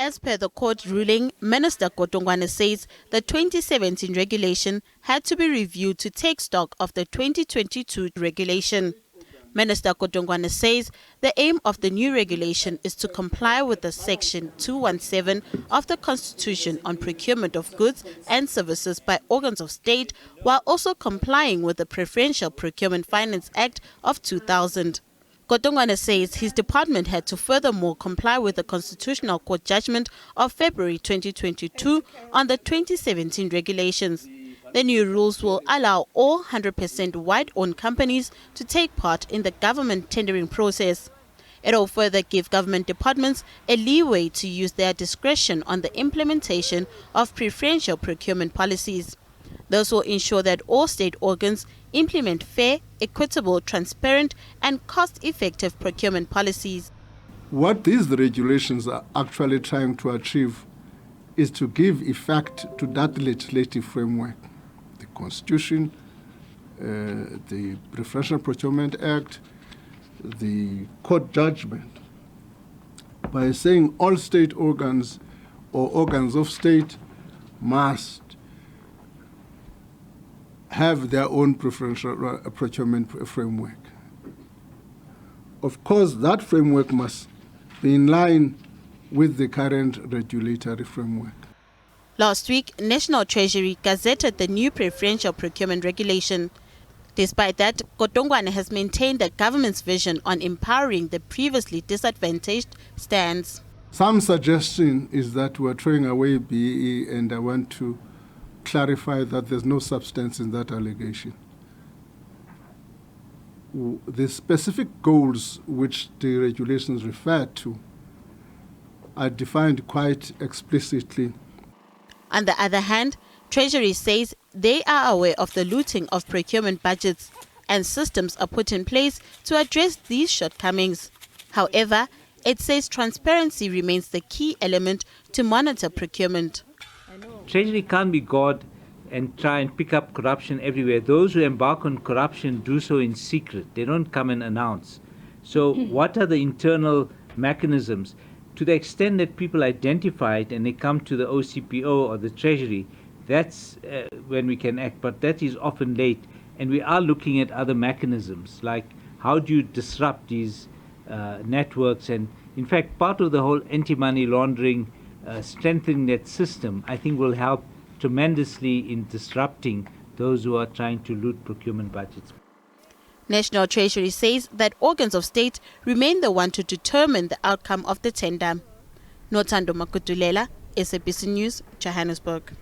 As per the court ruling, Minister Godogwana says the 2017 regulation had to be reviewed to take stock of the 2022 regulation. Minister Godogwana says the aim of the new regulation is to comply with the Section 217 of the Constitution on procurement of goods and services by organs of state, while also complying with the Preferential Procurement Finance Act of 2000. Godogwana says his department had to furthermore comply with the Constitutional Court judgment of February 2022 on the 2017 regulations. The new rules will allow all 100% white-owned companies to take part in the government tendering process. It will further give government departments a leeway to use their discretion on the implementation of preferential procurement policies. This will ensure that all state organs implement fair, equitable, transparent and cost-effective procurement policies. What these regulations are actually trying to achieve is to give effect to that legislative framework, the Constitution, the Preferential Procurement Act, the court judgment, by saying all state organs or organs of state must have their own preferential procurement framework. Of course, that framework must be in line with the current regulatory framework. Last week, National Treasury gazetted the new preferential procurement regulation. Despite that, Godogwana has maintained the government's vision on empowering the previously disadvantaged stands. Some suggestion is that we're throwing away BEE, and I want to clarify that there's no substance in that allegation. The specific goals which the regulations refer to are defined quite explicitly. On the other hand, Treasury says they are aware of the looting of procurement budgets and systems are put in place to address these shortcomings. However, it says transparency remains the key element to monitor procurement. Treasury can't be God and try and pick up corruption everywhere. Those who embark on corruption do so in secret. They don't come and announce. So what are the internal mechanisms? To the extent that people identify it and they come to the OCPO or the Treasury, that's when we can act. But that is often late. And we are looking at other mechanisms, like how do you disrupt these networks? And in fact, part of the whole anti-money laundering strengthening that system, I think, will help tremendously in disrupting those who are trying to loot procurement budgets. National Treasury says that organs of state remain the one to determine the outcome of the tender. Nothando Makutulela, SABC News, Johannesburg.